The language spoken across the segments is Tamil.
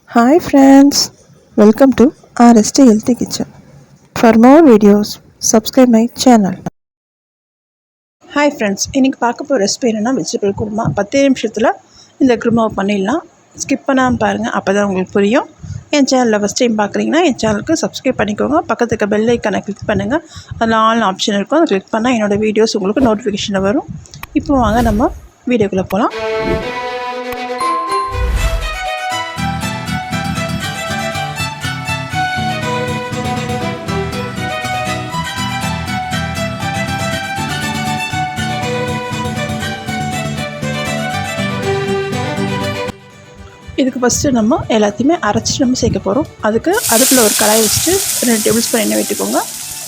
Hi friends, welcome to RST Healthy Kitchen. For more videos, subscribe my channel. Hi friends, இன்றைக்கி பார்க்க போகிற ரெசிபி என்னென்னா வெஜிடபிள் குருமா. 10 நிமிஷத்தில் இந்த குருமாவை பண்ணிடலாம். ஸ்கிப் பண்ணாமல் பாருங்கள், அப்போ தான் உங்களுக்கு புரியும். என் சேனலில் ஃபஸ்ட் டைம் பார்க்குறீங்கன்னா என் சேனலுக்கு சப்ஸ்கிரைப் பண்ணிக்கோங்க. பக்கத்துக்கு பெல் ஐக்கானை கிளிக் பண்ணுங்கள். அதில் ஆல் ஆப்ஷன் இருக்கும், அதை கிளிக் பண்ணால் என்னோடய வீடியோஸ் உங்களுக்கு நோட்டிஃபிகேஷனில் வரும். இப்போ வாங்க நம்ம வீடியோக்குள்ளே போகலாம். இதுக்கு ஃபஸ்ட்டு நம்ம எல்லாத்தையுமே அரைச்சி நம்ம சேர்க்க போகிறோம். அதுக்கு அடுப்பில் ஒரு கடாய் வச்சுட்டு 2 டேபிள் ஸ்பூன் எண்ணெய் விட்டுக்கோங்க.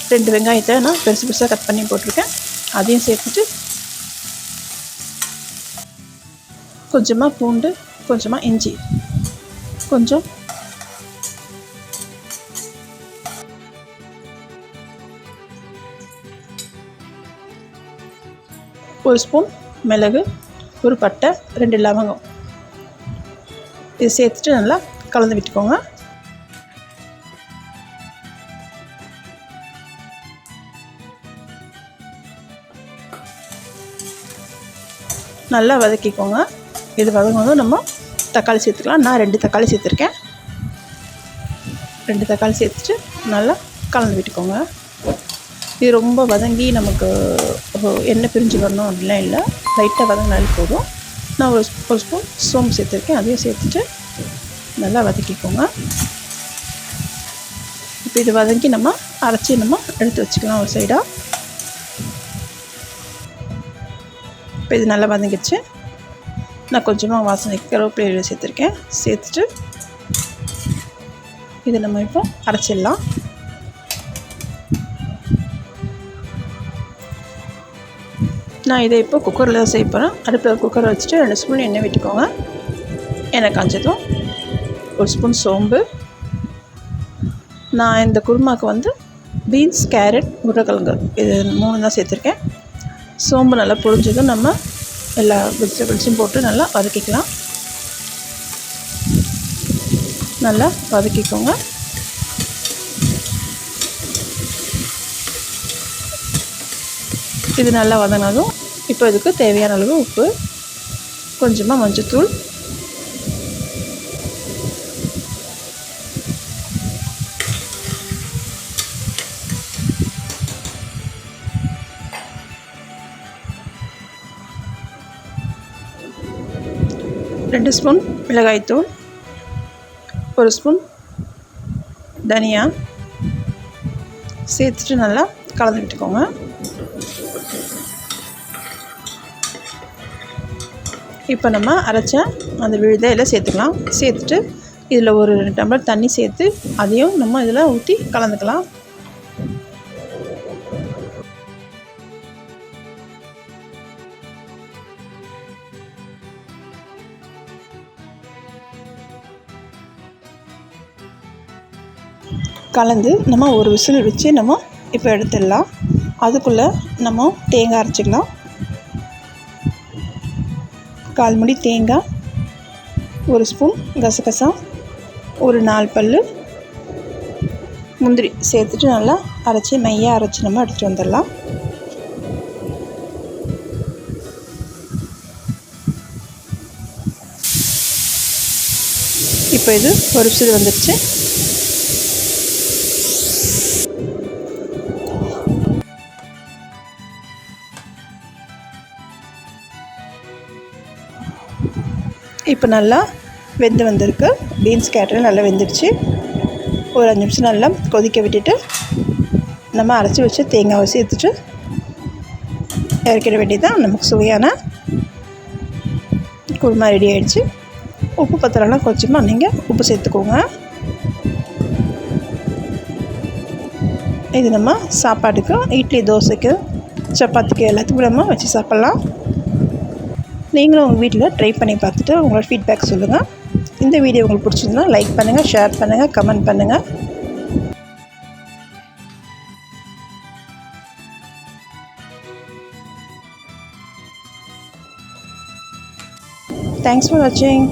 2 வெங்காயத்தை நான் பெருசு பெருசாக கட் பண்ணி போட்டிருக்கேன். அதையும் சேர்த்துட்டு கொஞ்சமாக பூண்டு, கொஞ்சமாக இஞ்சி, கொஞ்சம் ஒரு ஸ்பூன் மிளகு, ஒரு பட்டை, 2 லவங்கம் இது சேர்த்துட்டு நல்லா கலந்து விட்டுக்கோங்க. நல்லா வதக்கிக்கோங்க. இது வதங்கும்போது நம்ம தக்காளி சேர்த்துக்கலாம். நான் 2 தக்காளி சேர்த்துருக்கேன். 2 தக்காளி சேர்த்துட்டு நல்லா கலந்து விட்டுக்கோங்க. இது ரொம்ப வதங்கி நமக்கு எண்ணெய் பிரிஞ்சு வரணும் அப்படிலாம் இல்லை, லைட்டாக வதங்கினாலே போதும். நான் ஒரு ஸ்பூன் சோம்பு சேர்த்துருக்கேன், அதையும் சேர்த்துட்டு நல்லா வதக்கிக்கோங்க. இப்போ இது வதக்கி நம்ம அரைச்சி நம்ம எடுத்து வச்சுக்கலாம் ஒரு சைடாக. இப்போ இது நல்லா வதங்கிடுச்சு. நான் கொஞ்சமாக வாசனைக்கு கருவேப்பிலை சேர்த்துருக்கேன். சேர்த்துட்டு இது நம்ம இப்போ அரைச்சிடலாம். நான் இதை இப்போ குக்கரில் தான் செய்ய போகிறேன். அடுப்பில் குக்கரை வச்சுட்டு 2 ஸ்பூன் எண்ணெய் விட்டுக்கோங்க. எண்ணெய் காஞ்சதும் ஒரு ஸ்பூன் சோம்பு. நான் இந்த குருமாவுக்கு வந்து பீன்ஸ், கேரட், உருளைக்கிழங்கு இது 3 தான் சேர்த்துருக்கேன். சோம்பு நல்லா பொரிஞ்சதும் நம்ம எல்லா வெஜிடபிள்ஸையும் போட்டு நல்லா வதக்கிக்கலாம். நல்லா வதக்கிக்கோங்க. இது நல்லா வதங்கினதும் இப்போ இதுக்கு தேவையான அளவு உப்பு, கொஞ்சமாக மஞ்சள்தூள், ரெண்டு ஸ்பூன் மிளகாய்த்தூள், 1 ஸ்பூன் தனியா சேர்த்துட்டு நல்லா கலந்து விட்டுக்கோங்க. இப்போ நம்ம அரைச்ச அந்த விழுதை எல்லாம் சேர்த்துக்கலாம். சேர்த்துட்டு இதில் ஒரு 2 டம்ளர் தண்ணி சேர்த்து அதையும் நம்ம இதில் ஊற்றி கலந்துக்கலாம். கலந்து நம்ம ஒரு விசில் வச்சு நம்ம இப்போ எடுத்துடலாம். அதுக்குள்ளே நம்ம தேங்காய் அரைச்சிக்கலாம். 1/4 மூடி தேங்காய், 1 ஸ்பூன் கசகசா, ஒரு 4 பல் முந்திரி சேர்த்துட்டு நல்லா அரைச்சி மையாக அரைச்சி நம்ம எடுத்துகிட்டு வந்துடலாம். இப்போ இது ஒரு விசில் வந்துடுச்சு. இப்போ நல்லா வெந்து வந்திருக்கு. பீன்ஸ், கேரட் நல்லா வெந்துடுச்சு. ஒரு 5 நிமிஷம் நல்லா கொதிக்க விட்டுட்டு நம்ம அரைச்சி வச்சு தேங்காவை சேர்த்துட்டு இறக்கிட வேண்டியதான். நமக்கு சுவையான குருமா ரெடி ஆகிடுச்சு. உப்பு பத்தலைன்னா கொஞ்சமாக நீங்கள் உப்பு சேர்த்துக்கோங்க. இது நம்ம சாப்பாட்டுக்கு, இட்லி, தோசைக்கு, சப்பாத்திக்கு எல்லாத்துக்கும் நம்ம வச்சு சாப்பிட்லாம். நீங்களும் உங்கள் வீட்டில் ட்ரை பண்ணி பார்த்துட்டு உங்களோட ஃபீட்பேக் சொல்லுங்கள். இந்த வீடியோ உங்களுக்கு பிடிச்சிருந்தா லைக் பண்ணுங்கள், ஷேர் பண்ணுங்கள், கமெண்ட் பண்ணுங்கள். Thanks for watching.